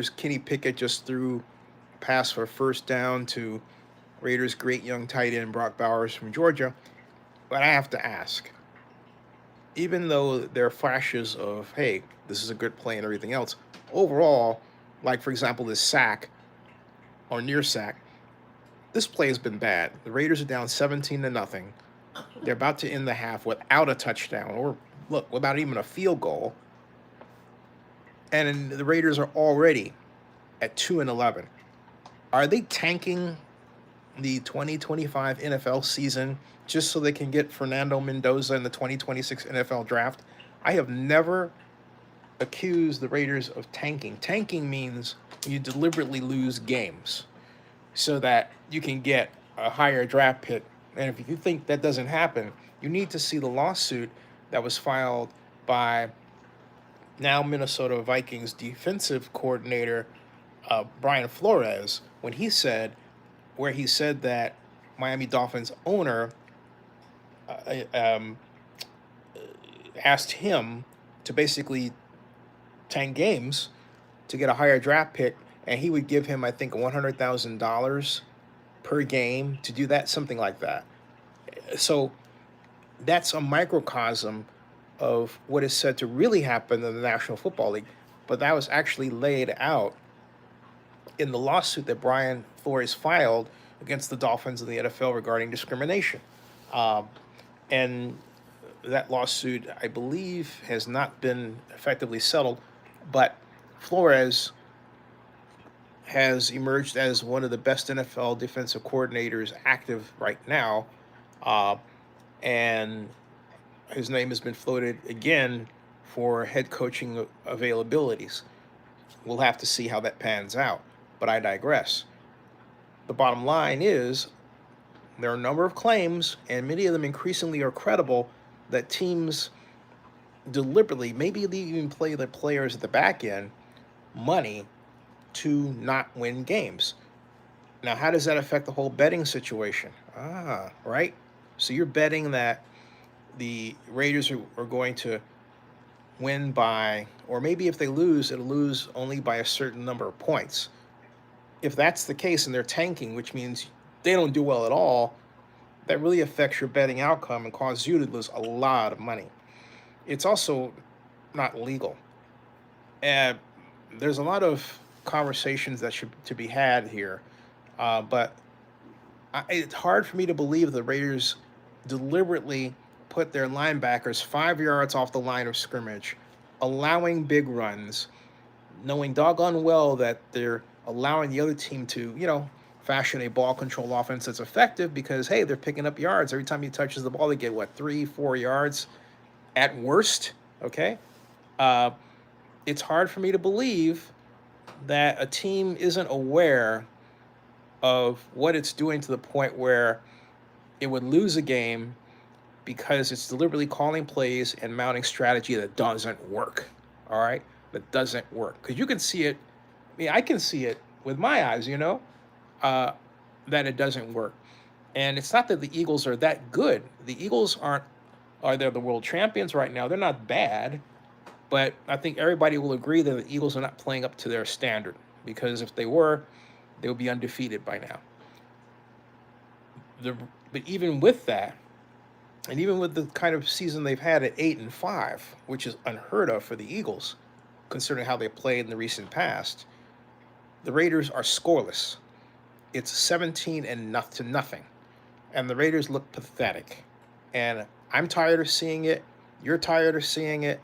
Kenny Pickett just threw a pass for a first down to Raiders' great young tight end Brock Bowers from Georgia. But I have to ask, even though there are flashes of, hey, this is a good play and everything else, overall, like for example, this sack or near sack, this play has been bad. The Raiders are down 17 to nothing. They're about to end the half without a touchdown, or look, without even a field goal. And the Raiders are already at 2-11. Are they tanking the 2025 NFL season just so they can get Fernando Mendoza in the 2026 NFL draft? I have never accused the Raiders of tanking. Tanking means you deliberately lose games so that you can get a higher draft pick. And if you think that doesn't happen, you need to see the lawsuit that was filed by now Minnesota Vikings defensive coordinator Brian Flores when he said that Miami Dolphins owner uh, um, asked him to basically 10 games to get a higher draft pick, and he would give him, I think, $100,000 per game to do that, something like that. So that's a microcosm of what is said to really happen in the National Football League. But that was actually laid out in the lawsuit that Brian Flores filed against the Dolphins and the NFL regarding discrimination. Um, and that lawsuit, I believe, has not been effectively settled, but Flores has emerged as one of the best NFL defensive coordinators active right now. Uh, and his name has been floated again for head coaching availabilities. We'll have to see how that pans out, but I digress. The bottom line is there are a number of claims, and many of them increasingly are credible, that teams deliberately, maybe they even play the players at the back end, money to not win games. Now, how does that affect the whole betting situation? Right? So you're betting that the Raiders are going to win by, or maybe if they lose, it'll lose only by a certain number of points. If that's the case and they're tanking, which means they don't do well at all, that really affects your betting outcome and causes you to lose a lot of money. It's also not legal. And there's a lot of conversations that should to be had here, but it's hard for me to believe the Raiders deliberately put their linebackers 5 yards off the line of scrimmage, allowing big runs, knowing doggone well that they're allowing the other team to, fashion a ball control offense that's effective because, hey, they're picking up yards. Every time he touches the ball, they get, 3, 4 yards at worst, okay? Uh, it's hard for me to believe that a team isn't aware of what it's doing to the point where it would lose a game because it's deliberately calling plays and mounting strategy that doesn't work. All right? That doesn't work. Because you can see it. I can see it with my eyes, uh, that it doesn't work. And it's not that the Eagles are that good. The Eagles are they the world champions right now? They're not bad. But I think everybody will agree that the Eagles are not playing up to their standard. Because if they were, they would be undefeated by now. But even with that, and even with the kind of season they've had at 8-5, which is unheard of for the Eagles, considering how they played in the recent past, the Raiders are scoreless. It's 17 and to nothing, and the Raiders look pathetic. And I'm tired of seeing it. You're tired of seeing it.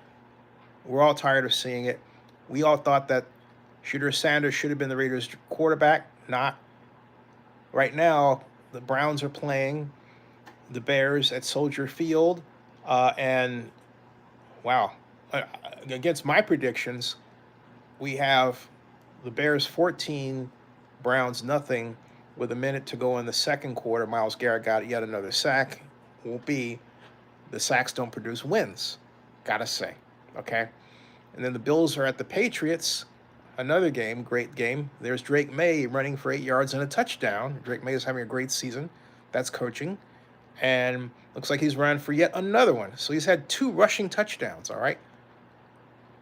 We're all tired of seeing it. We all thought that Shooter Sanders should have been the Raiders' quarterback. Not. Right now, the Browns are playing the Bears at Soldier Field, and wow, against my predictions, we have the Bears 14, Browns nothing, with a minute to go in the second quarter. Myles Garrett got yet another sack. Won't be. The sacks don't produce wins, gotta say. Okay, and then the Bills are at the Patriots. Another game, great game. There's Drake May running for 8 yards and a touchdown. Drake May is having a great season. That's coaching. And looks like he's run for yet another one. So he's had 2 rushing touchdowns, all right?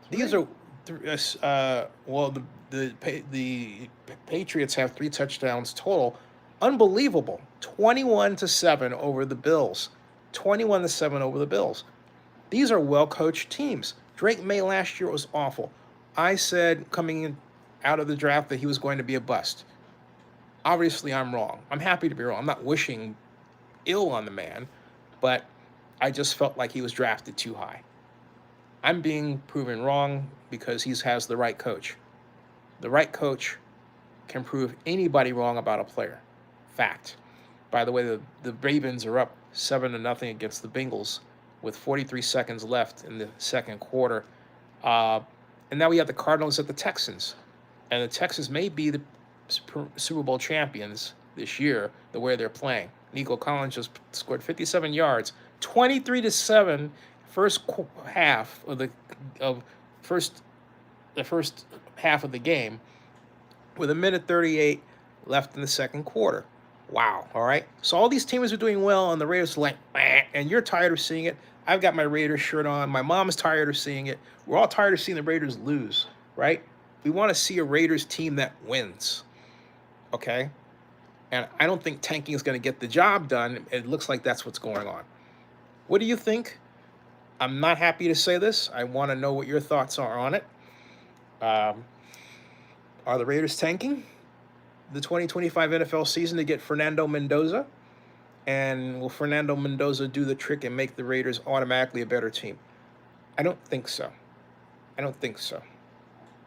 These are Well, the Patriots have 3 touchdowns total. Unbelievable. 21-7 over the Bills. 21-7 over the Bills. These are well coached teams. Drake May last year was awful. I said coming in out of the draft that he was going to be a bust. Obviously, I'm wrong. I'm happy to be wrong. I'm not wishing ill on the man, but I just felt like he was drafted too high. I'm being proven wrong because he has the right coach. The right coach can prove anybody wrong about a player. Fact. By the way, the Ravens are up 7-0 against the Bengals with 43 seconds left in the second quarter. And now we have the Cardinals at the Texans. And the Texans may be the Super Bowl champions this year, the way they're playing. Nico Collins just scored 57 yards, 23-7, first half of the first half of the game, with 1:38 left in the second quarter. Wow. All right. So all these teams are doing well, and the Raiders are like, and you're tired of seeing it. I've got my Raiders shirt on. My mom is tired of seeing it. We're all tired of seeing the Raiders lose, right? We want to see a Raiders team that wins. Okay? And I don't think tanking is going to get the job done. It looks like that's what's going on. What do you think? I'm not happy to say this. I want to know what your thoughts are on it. Are the Raiders tanking the 2025 NFL season to get Fernando Mendoza? And will Fernando Mendoza do the trick and make the Raiders automatically a better team? I don't think so. I don't think so.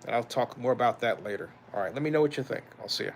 And I'll talk more about that later. All right, let me know what you think. I'll see you.